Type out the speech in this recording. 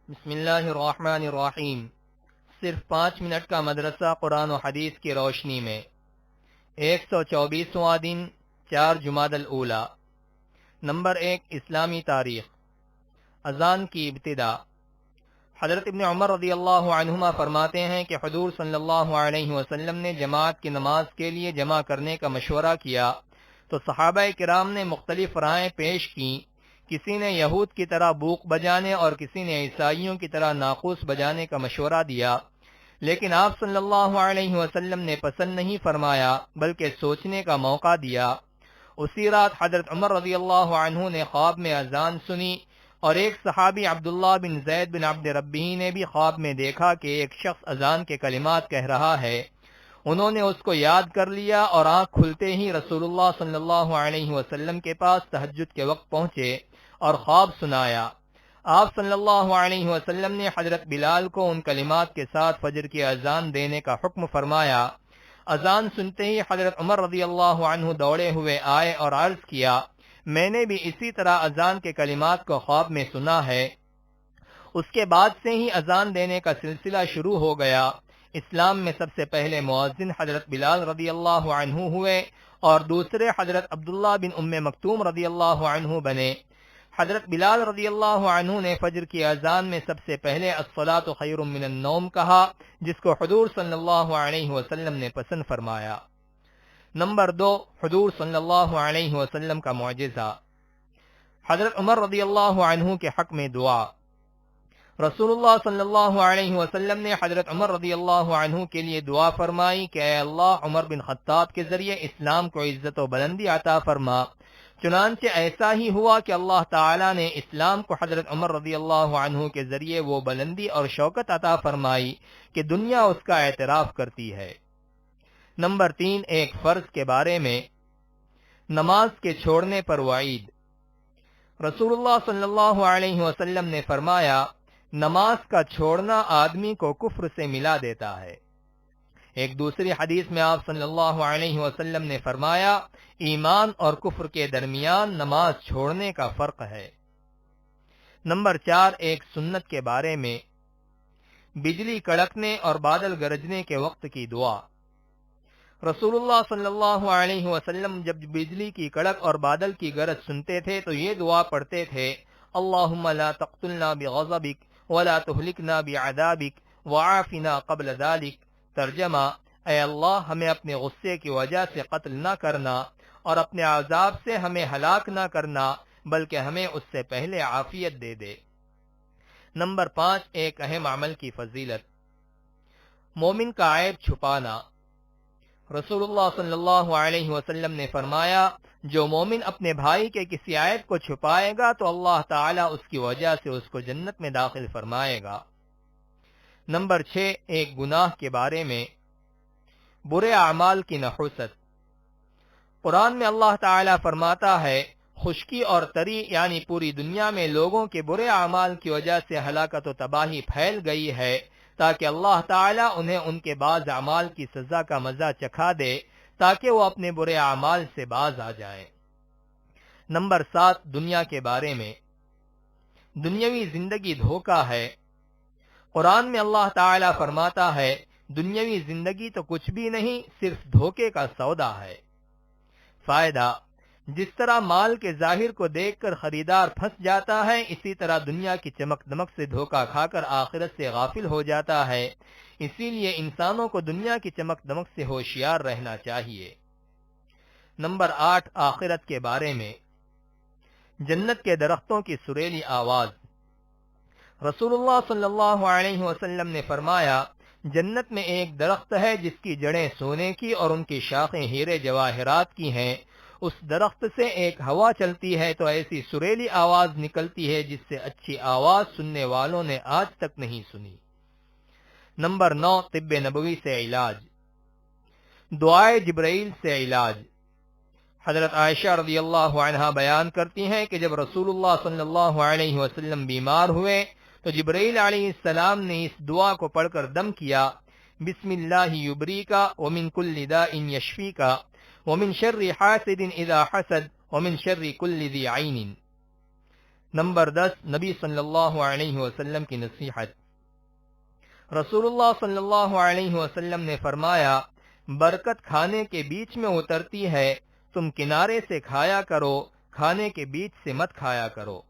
بسم اللہ الرحمن الرحیم۔ صرف 5 منٹ کا مدرسہ قرآن و حدیث کی روشنی میں 124واں دن 4 جمادی الاولی۔ نمبر 1، اسلامی تاریخ۔ اذان کی ابتدا۔ حضرت ابن عمر رضی اللہ عنہما فرماتے ہیں کہ حضور صلی اللہ علیہ وسلم نے جماعت کی نماز کے لیے جمع کرنے کا مشورہ کیا تو صحابہ کرام نے مختلف رائے پیش کی۔ کسی نے یہود کی طرح بوق بجانے اور کسی نے عیسائیوں کی طرح ناقوس بجانے کا مشورہ دیا، لیکن آپ صلی اللہ علیہ وسلم نے پسند نہیں فرمایا بلکہ سوچنے کا موقع دیا۔ اسی رات حضرت عمر رضی اللہ عنہ نے خواب میں اذان سنی اور ایک صحابی عبداللہ بن زید بن عبد ربہ نے بھی خواب میں دیکھا کہ ایک شخص اذان کے کلمات کہہ رہا ہے۔ انہوں نے اس کو یاد کر لیا اور آنکھ کھلتے ہی رسول اللہ صلی اللہ علیہ وسلم کے پاس تہجد کے وقت پہنچے اور خواب سنایا۔ آپ صلی اللہ علیہ وسلم نے حضرت بلال کو ان کلمات کے ساتھ فجر کی اذان دینے کا حکم فرمایا۔ اذان سنتے ہی حضرت عمر رضی اللہ عنہ دوڑے ہوئے آئے اور عرض کیا، میں نے بھی اسی طرح اذان کے کلمات کو خواب میں سنا ہے۔ اس کے بعد سے ہی اذان دینے کا سلسلہ شروع ہو گیا۔ اسلام میں سب سے پہلے مؤذن حضرت بلال رضی اللہ عنہ ہوئے اور دوسرے حضرت عبداللہ بن ام مکتوم رضی اللہ عنہ بنے۔ حضرت بلال رضی اللہ عنہ نے فجر کی اذان میں سب سے پہلے الصلاۃ خیر من النوم کہا، جس کو حضور صلی اللہ علیہ وسلم نے پسند فرمایا۔ نمبر 2، حضور صلی اللہ علیہ وسلم کا معجزہ۔ حضرت عمر رضی اللہ عنہ کے حق میں دعا۔ رسول اللہ صلی اللہ علیہ وسلم نے حضرت عمر رضی اللہ عنہ کے لیے دعا فرمائی کہ اے اللہ، عمر بن خطاب کے ذریعے اسلام کو عزت و بلندی عطا فرما۔ چنانچہ ایسا ہی ہوا کہ اللہ تعالی نے اسلام کو حضرت عمر رضی اللہ عنہ کے ذریعے وہ بلندی اور شوکت عطا فرمائی کہ دنیا اس کا اعتراف کرتی ہے۔ نمبر 3، ایک فرض کے بارے میں۔ نماز کے چھوڑنے پر وعید۔ رسول اللہ صلی اللہ علیہ وسلم نے فرمایا، نماز کا چھوڑنا آدمی کو کفر سے ملا دیتا ہے۔ ایک دوسری حدیث میں آپ صلی اللہ علیہ وسلم نے فرمایا، ایمان اور کفر کے درمیان نماز چھوڑنے کا فرق ہے۔ نمبر 4، ایک سنت کے بارے میں۔ بجلی کڑکنے اور بادل گرجنے کے وقت کی دعا۔ رسول اللہ صلی اللہ علیہ وسلم جب بجلی کی کڑک اور بادل کی گرج سنتے تھے تو یہ دعا پڑھتے تھے، اللہم لا تقتلنا بغضبک ولا تہلکنا بعذابک وعافنا قبل ذلک۔ ترجمہ، اے اللہ، ہمیں اپنے غصے کی وجہ سے قتل نہ کرنا اور اپنے عذاب سے ہمیں ہلاک نہ کرنا، بلکہ ہمیں اس سے پہلے عافیت دے دے۔ نمبر 5، ایک اہم عمل کی فضیلت۔ مومن کا عیب چھپانا۔ رسول اللہ صلی اللہ علیہ وسلم نے فرمایا، جو مومن اپنے بھائی کے کسی عیب کو چھپائے گا تو اللہ تعالیٰ اس کی وجہ سے اس کو جنت میں داخل فرمائے گا۔ نمبر 6، ایک گناہ کے بارے میں۔ برے اعمال کی نحوست۔ قرآن میں اللہ تعالیٰ فرماتا ہے، خشکی اور تری یعنی پوری دنیا میں لوگوں کے برے اعمال کی وجہ سے ہلاکت و تباہی پھیل گئی ہے تاکہ اللہ تعالیٰ انہیں ان کے بعض اعمال کی سزا کا مزہ چکھا دے تاکہ وہ اپنے برے اعمال سے باز آ جائیں۔ نمبر 7، دنیا کے بارے میں۔ دنیاوی زندگی دھوکہ ہے۔ قرآن میں اللہ تعالیٰ فرماتا ہے، دنیاوی زندگی تو کچھ بھی نہیں، صرف دھوکے کا سودا ہے۔ فائدہ، جس طرح مال کے ظاہر کو دیکھ کر خریدار پھنس جاتا ہے، اسی طرح دنیا کی چمک دمک سے دھوکہ کھا کر آخرت سے غافل ہو جاتا ہے۔ اسی لیے انسانوں کو دنیا کی چمک دمک سے ہوشیار رہنا چاہیے۔ نمبر 8، آخرت کے بارے میں۔ جنت کے درختوں کی سریلی آواز۔ رسول اللہ صلی اللہ علیہ وسلم نے فرمایا، جنت میں ایک درخت ہے جس کی جڑیں سونے کی اور ان کی شاخیں ہیرے جواہرات کی ہیں۔ اس درخت سے ایک ہوا چلتی ہے تو ایسی سریلی آواز نکلتی ہے جس سے اچھی آواز سننے والوں نے آج تک نہیں سنی۔ نمبر 9، طب نبوی سے علاج۔ دعائے جبرائیل سے علاج۔ حضرت عائشہ رضی اللہ عنہا بیان کرتی ہیں کہ جب رسول اللہ صلی اللہ علیہ وسلم بیمار ہوئے تو جبرائیل علیہ السلام نے اس دعا کو پڑھ کر دم کیا، بسم اللہ یبریکا ومن کل داء یشفیکا ومن شر حاسد اذا حسد ومن شر کل ذی عین۔ نمبر 10 نبی صلی اللہ علیہ وسلم کی نصیحت۔ رسول اللہ صلی اللہ علیہ وسلم نے فرمایا، برکت کھانے کے بیچ میں اترتی ہے، تم کنارے سے کھایا کرو، کھانے کے بیچ سے مت کھایا کرو۔